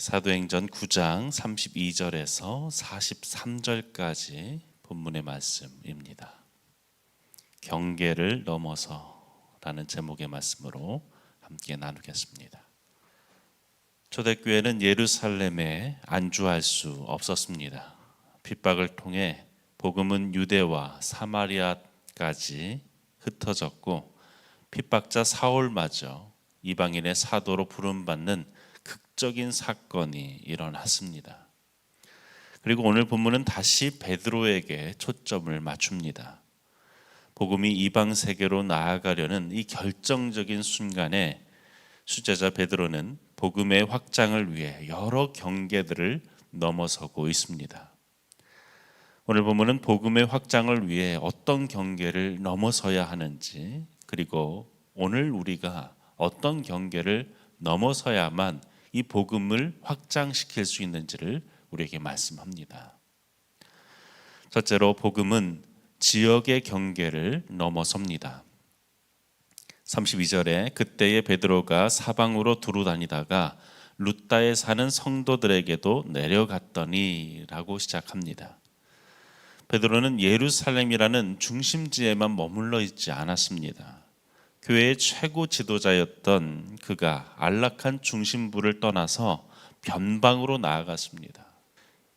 사도행전 9장 32절에서 43절까지 본문의 말씀입니다. 경계를 넘어서라는 제목의 말씀으로 함께 나누겠습니다. 초대교회는 예루살렘에 안주할 수 없었습니다. 핍박을 통해 복음은 유대와 사마리아까지 흩어졌고 핍박자 사울마저 이방인의 사도로 부름받는 극적인 사건이 일어났습니다. 그리고 오늘 본문은 다시 베드로에게 초점을 맞춥니다. 복음이 이방 세계로 나아가려는 이 결정적인 순간에 수제자 베드로는 복음의 확장을 위해 여러 경계들을 넘어서고 있습니다. 오늘 본문은 복음의 확장을 위해 어떤 경계를 넘어서야 하는지, 그리고 오늘 우리가 어떤 경계를 넘어서야만 이 복음을 확장시킬 수 있는지를 우리에게 말씀합니다. 첫째로 복음은 지역의 경계를 넘어섭니다. 32절에 그때의 베드로가 사방으로 두루 다니다가 룻다에 사는 성도들에게도 내려갔더니 라고 시작합니다. 베드로는 예루살렘이라는 중심지에만 머물러 있지 않았습니다. 교회의 최고 지도자였던 그가 안락한 중심부를 떠나서 변방으로 나아갔습니다.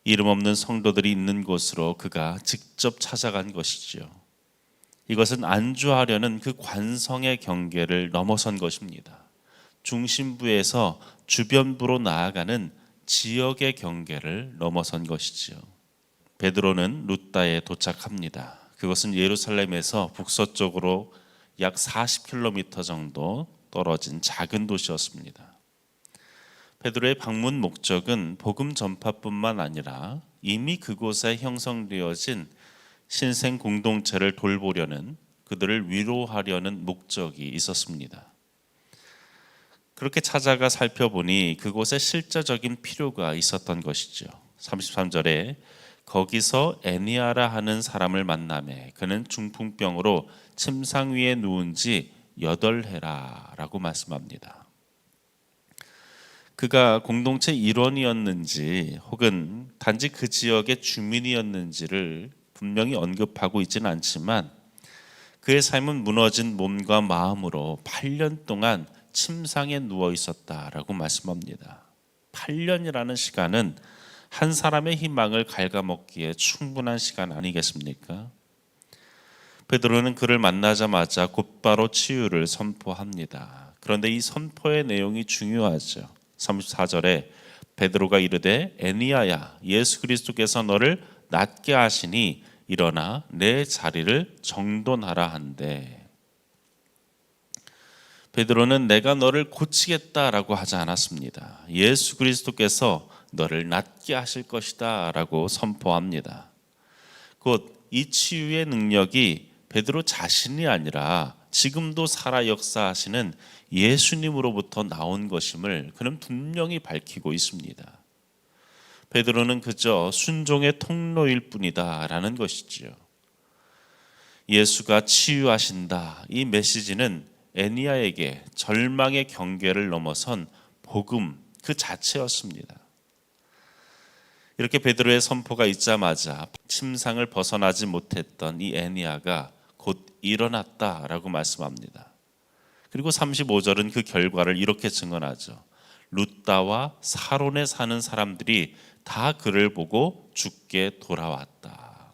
이름 없는 성도들이 있는 곳으로 그가 직접 찾아간 것이죠. 이것은 안주하려는 그 관성의 경계를 넘어선 것입니다. 중심부에서 주변부로 나아가는 지역의 경계를 넘어선 것이지요. 베드로는 룻다에 도착합니다. 그것은 예루살렘에서 북서쪽으로 약 40km 정도 떨어진 작은 도시였습니다. 베드로의 방문 목적은 복음 전파뿐만 아니라 이미 그곳에 형성되어진 신생 공동체를 돌보려는, 그들을 위로하려는 목적이 있었습니다. 그렇게 찾아가 살펴보니 그곳에 실제적인 필요가 있었던 것이죠. 33절에 거기서 애니아라 하는 사람을 만나매 그는 중풍병으로 침상 위에 누운 지 8해라 라고 말씀합니다. 그가 공동체 일원이었는지 혹은 단지 그 지역의 주민이었는지를 분명히 언급하고 있지는 않지만 그의 삶은 무너진 몸과 마음으로 8년 동안 침상에 누워 있었다라고 말씀합니다. 8년이라는 시간은 한 사람의 희망을 갉아먹기에 충분한 시간 아니겠습니까? 베드로는 그를 만나자마자 곧바로 치유를 선포합니다. 그런데 이 선포의 내용이 중요하죠. 34절에 베드로가 이르되 애니야야 예수 그리스도께서 너를 낫게 하시니 일어나 내 자리를 정돈하라 한대. 베드로는 내가 너를 고치겠다라고 하지 않았습니다. 예수 그리스도께서 너를 낫게 하실 것이다 라고 선포합니다. 곧 이 치유의 능력이 베드로 자신이 아니라 지금도 살아 역사하시는 예수님으로부터 나온 것임을 그는 분명히 밝히고 있습니다. 베드로는 그저 순종의 통로일 뿐이다 라는 것이지요. 예수가 치유하신다, 이 메시지는 애니야에게 절망의 경계를 넘어선 복음 그 자체였습니다. 이렇게 베드로의 선포가 있자마자 침상을 벗어나지 못했던 이 애니야가 곧 일어났다라고 말씀합니다. 그리고 35절은 그 결과를 이렇게 증언하죠. 룻다와 사론에 사는 사람들이 다 그를 보고 주께 돌아왔다.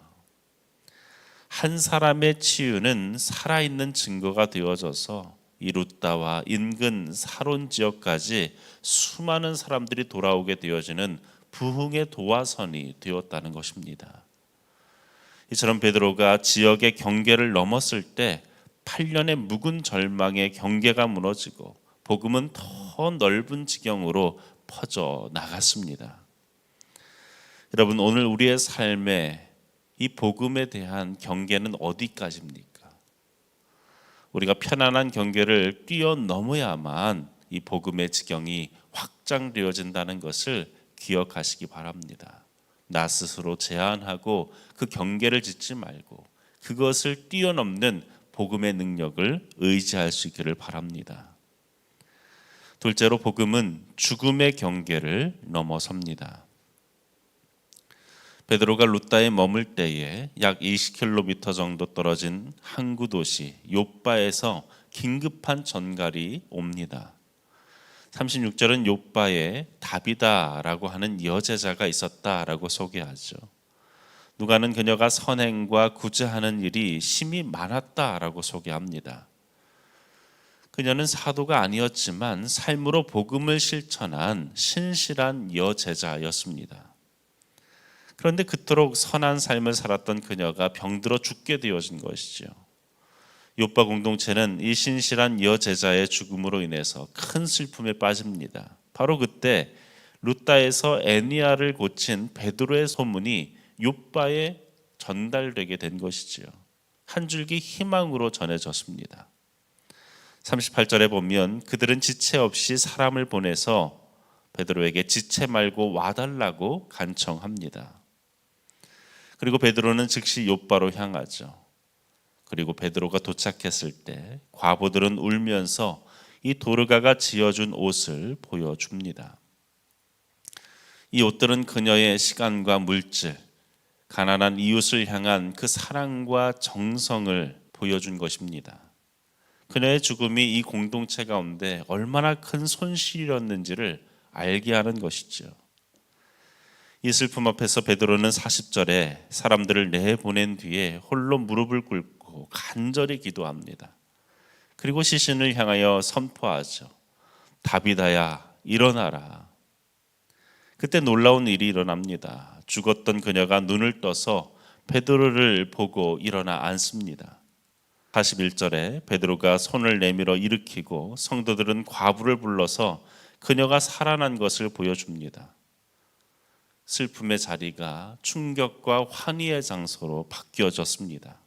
한 사람의 치유는 살아있는 증거가 되어져서 이 룻다와 인근 사론 지역까지 수많은 사람들이 돌아오게 되어지는 부흥의 도화선이 되었다는 것입니다. 이처럼 베드로가 지역의 경계를 넘었을 때 8년의 묵은 절망의 경계가 무너지고 복음은 더 넓은 지경으로 퍼져 나갔습니다. 여러분, 오늘 우리의 삶에 이 복음에 대한 경계는 어디까지입니까? 우리가 편안한 경계를 뛰어넘어야만 이 복음의 지경이 확장되어진다는 것을 기억하시기 바랍니다. 나 스스로 제한하고 그 경계를 짓지 말고 그것을 뛰어넘는 복음의 능력을 의지할 수 있기를 바랍니다. 둘째로 복음은 죽음의 경계를 넘어섭니다. 베드로가 룻다에 머물 때에 약 20km 정도 떨어진 항구 도시 욥바에서 긴급한 전갈이 옵니다. 36절은 욥바에 다비다라고 하는 여제자가 있었다라고 소개하죠. 누가는 그녀가 선행과 구제하는 일이 심히 많았다라고 소개합니다. 그녀는 사도가 아니었지만 삶으로 복음을 실천한 신실한 여제자였습니다. 그런데 그토록 선한 삶을 살았던 그녀가 병들어 죽게 되어진 것이죠. 욥바 공동체는 이 신실한 여제자의 죽음으로 인해서 큰 슬픔에 빠집니다. 바로 그때 룻다에서 애니야를 고친 베드로의 소문이 욥바에 전달되게 된 것이지요. 한 줄기 희망으로 전해졌습니다. 38절에 보면 그들은 지체 없이 사람을 보내서 베드로에게 지체 말고 와달라고 간청합니다. 그리고 베드로는 즉시 욥바로 향하죠. 그리고 베드로가 도착했을 때 과부들은 울면서 이 도르가가 지어준 옷을 보여줍니다. 이 옷들은 그녀의 시간과 물질, 가난한 이웃을 향한 그 사랑과 정성을 보여준 것입니다. 그녀의 죽음이 이 공동체 가운데 얼마나 큰 손실이었는지를 알게 하는 것이죠. 이 슬픔 앞에서 베드로는 40절에 사람들을 내보낸 뒤에 홀로 무릎을 꿇고 간절히 기도합니다. 그리고 시신을 향하여 선포하죠. 다비다야, 일어나라. 그때 놀라운 일이 일어납니다. 죽었던 그녀가 눈을 떠서 베드로를 보고 일어나 앉습니다. 41절에 베드로가 손을 내밀어 일으키고 성도들은 과부를 불러서 그녀가 살아난 것을 보여줍니다. 슬픔의 자리가 충격과 환희의 장소로 바뀌어졌습니다.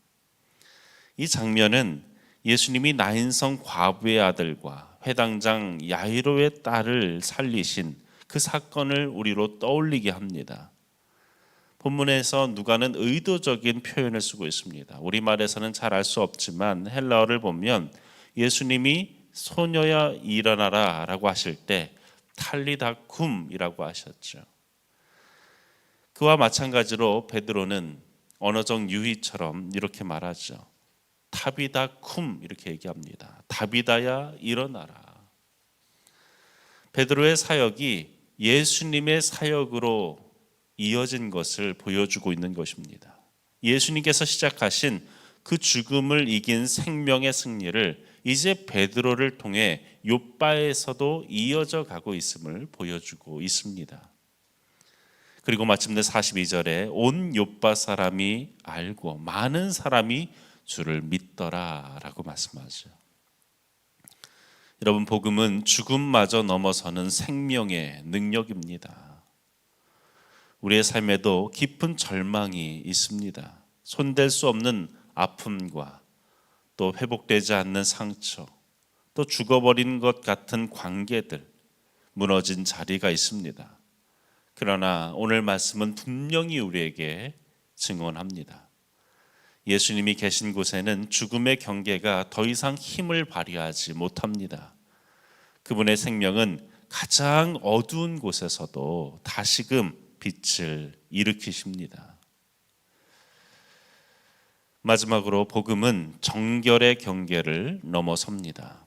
이 장면은 예수님이 나인성 과부의 아들과 회당장 야이로의 딸을 살리신 그 사건을 우리로 떠올리게 합니다. 본문에서 누가는 의도적인 표현을 쓰고 있습니다. 우리말에서는 잘 알 수 없지만 헬라어를 보면 예수님이 소녀야 일어나라 라고 하실 때 탈리다쿰이라고 하셨죠. 그와 마찬가지로 베드로는 언어적 유희처럼 이렇게 말하죠. 타비다쿰 이렇게 얘기합니다. 다비다야 일어나라. 베드로의 사역이 예수님의 사역으로 이어진 것을 보여주고 있는 것입니다. 예수님께서 시작하신 그 죽음을 이긴 생명의 승리를 이제 베드로를 통해 욥바에서도 이어져 가고 있음을 보여주고 있습니다. 그리고 마침내 42절에 온 욥바 사람이 알고 많은 사람이 주를 믿더라 라고 말씀하죠. 여러분, 복음은 죽음마저 넘어서는 생명의 능력입니다. 우리의 삶에도 깊은 절망이 있습니다. 손댈 수 없는 아픔과 또 회복되지 않는 상처, 또 죽어버린 것 같은 관계들, 무너진 자리가 있습니다. 그러나 오늘 말씀은 분명히 우리에게 증언합니다. 예수님이 계신 곳에는 죽음의 경계가 더 이상 힘을 발휘하지 못합니다. 그분의 생명은 가장 어두운 곳에서도 다시금 빛을 일으키십니다. 마지막으로 복음은 정결의 경계를 넘어섭니다.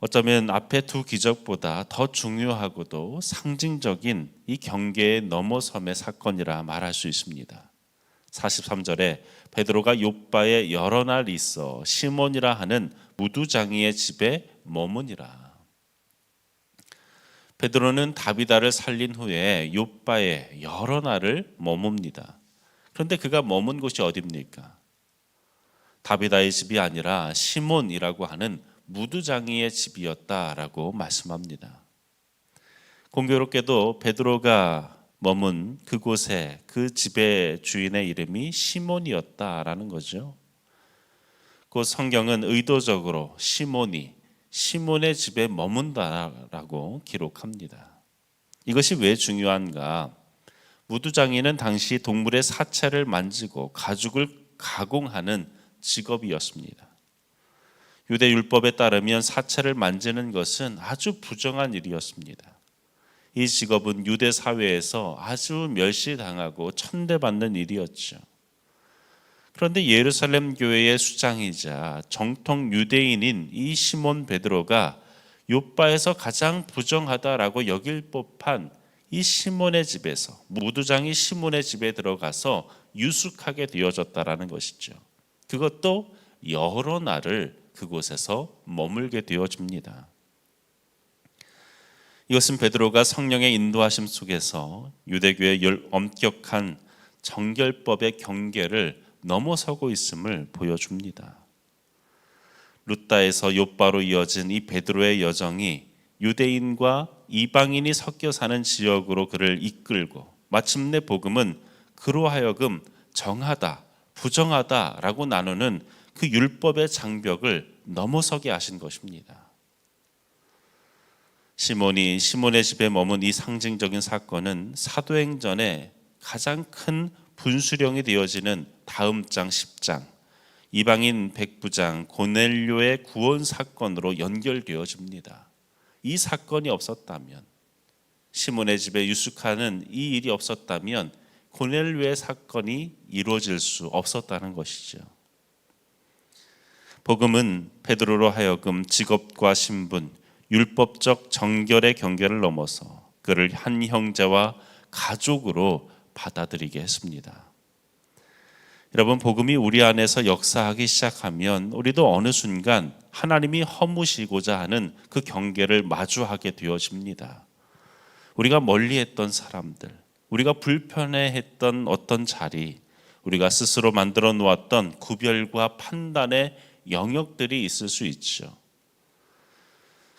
어쩌면 앞에 두 기적보다 더 중요하고도 상징적인 이 경계의 넘어섬의 사건이라 말할 수 있습니다. 43절에 베드로가 욥바에 여러 날 있어 시몬이라 하는 무두장이의 집에 머무니라. 베드로는 다비다를 살린 후에 욥바에 여러 날을 머뭅니다. 그런데 그가 머문 곳이 어디입니까? 다비다의 집이 아니라 시몬이라고 하는 무두장이의 집이었다라고 말씀합니다. 공교롭게도 베드로가 머문 그곳에 그 집의 주인의 이름이 시몬이었다라는 거죠. 그 성경은 의도적으로 시몬이 시몬의 집에 머문다라고 기록합니다. 이것이 왜 중요한가? 무두장이는 당시 동물의 사체를 만지고 가죽을 가공하는 직업이었습니다. 유대 율법에 따르면 사체를 만지는 것은 아주 부정한 일이었습니다. 이 직업은 유대 사회에서 아주 멸시당하고 천대받는 일이었죠. 그런데 예루살렘 교회의 수장이자 정통 유대인인 이 시몬 베드로가 욥바에서 가장 부정하다라고 여길 법한 이 시몬의 집에서, 무두장이 시몬의 집에 들어가서 유숙하게 되어졌다라는 것이죠. 그것도 여러 날을 그곳에서 머물게 되어집니다. 이것은 베드로가 성령의 인도하심 속에서 유대교의 엄격한 정결법의 경계를 넘어서고 있음을 보여줍니다. 루다에서 욥바로 이어진 이 베드로의 여정이 유대인과 이방인이 섞여 사는 지역으로 그를 이끌고 마침내 복음은 그로 하여금 정하다, 부정하다라고 나누는 그 율법의 장벽을 넘어서게 하신 것입니다. 시몬이 시몬의 집에 머문 이 상징적인 사건은 사도행전의 가장 큰 분수령이 되어지는 다음 장 10장 이방인 백부장 고넬료의 구원 사건으로 연결되어집니다. 이 사건이 없었다면, 시몬의 집에 유숙하는 이 일이 없었다면 고넬료의 사건이 이루어질 수 없었다는 것이죠. 복음은 베드로로 하여금 직업과 신분, 율법적 정결의 경계를 넘어서 그를 한 형제와 가족으로 받아들이게 했습니다. 여러분, 복음이 우리 안에서 역사하기 시작하면 우리도 어느 순간 하나님이 허무시고자 하는 그 경계를 마주하게 되어집니다. 우리가 멀리했던 사람들, 우리가 불편해했던 어떤 자리, 우리가 스스로 만들어 놓았던 구별과 판단의 영역들이 있을 수 있죠.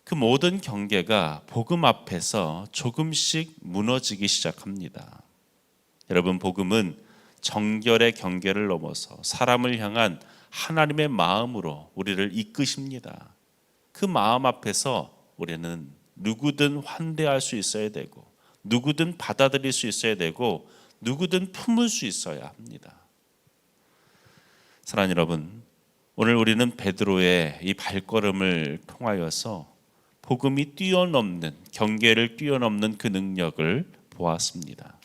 그 모든 경계가 복음 앞에서 조금씩 무너지기 시작합니다. 여러분, 복음은 정결의 경계를 넘어서 사람을 향한 하나님의 마음으로 우리를 이끄십니다. 그 마음 앞에서 우리는 누구든 환대할 수 있어야 되고, 누구든 받아들일 수 있어야 되고, 누구든 품을 수 있어야 합니다. 사랑하는 여러분, 오늘 우리는 베드로의 이 발걸음을 통하여서 복음이 뛰어넘는, 경계를 뛰어넘는 그 능력을 보았습니다.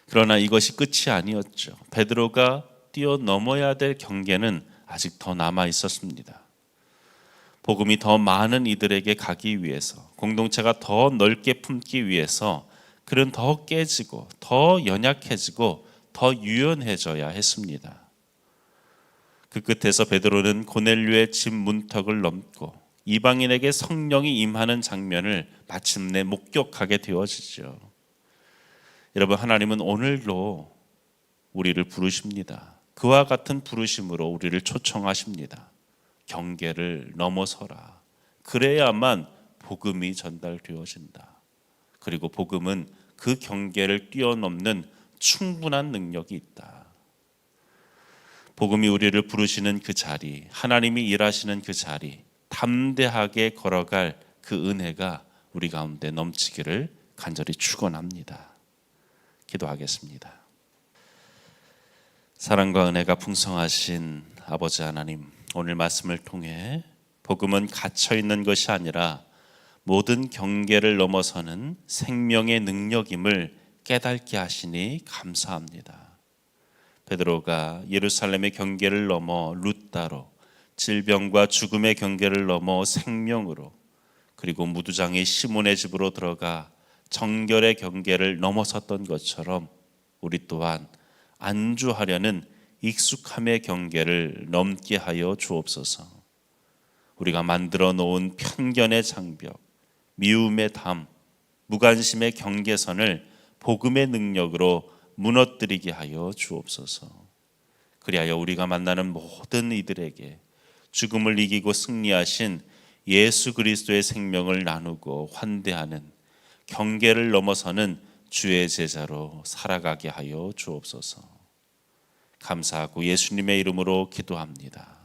그러나 이것이 끝이 아니었죠. 베드로가 뛰어넘어야 될 경계는 아직 더 남아 있었습니다. 복음이 더 많은 이들에게 가기 위해서, 공동체가 더 넓게 품기 위해서 그는 더 깨지고 더 연약해지고 더 유연해져야 했습니다. 그 끝에서 베드로는 고넬료의 집 문턱을 넘고 이방인에게 성령이 임하는 장면을 마침내 목격하게 되어지죠. 여러분, 하나님은 오늘도 우리를 부르십니다. 그와 같은 부르심으로 우리를 초청하십니다. 경계를 넘어서라. 그래야만 복음이 전달되어진다. 그리고 복음은 그 경계를 뛰어넘는 충분한 능력이 있다. 복음이 우리를 부르시는 그 자리, 하나님이 일하시는 그 자리, 담대하게 걸어갈 그 은혜가 우리 가운데 넘치기를 간절히 축원합니다. 기도하겠습니다. 사랑과 은혜가 풍성하신 아버지 하나님, 오늘 말씀을 통해 복음은 갇혀 있는 것이 아니라 모든 경계를 넘어서는 생명의 능력임을 깨닫게 하시니 감사합니다. 베드로가 예루살렘의 경계를 넘어 루다로, 질병과 죽음의 경계를 넘어 생명으로, 그리고 무두장의 시몬의 집으로 들어가 정결의 경계를 넘어섰던 것처럼 우리 또한 안주하려는 익숙함의 경계를 넘게 하여 주옵소서. 우리가 만들어 놓은 편견의 장벽, 미움의 담, 무관심의 경계선을 복음의 능력으로 무너뜨리게 하여 주옵소서. 그리하여 우리가 만나는 모든 이들에게 죽음을 이기고 승리하신 예수 그리스도의 생명을 나누고 환대하는 경계를 넘어서는 주의 제자로 살아가게 하여 주옵소서. 감사하고 예수님의 이름으로 기도합니다.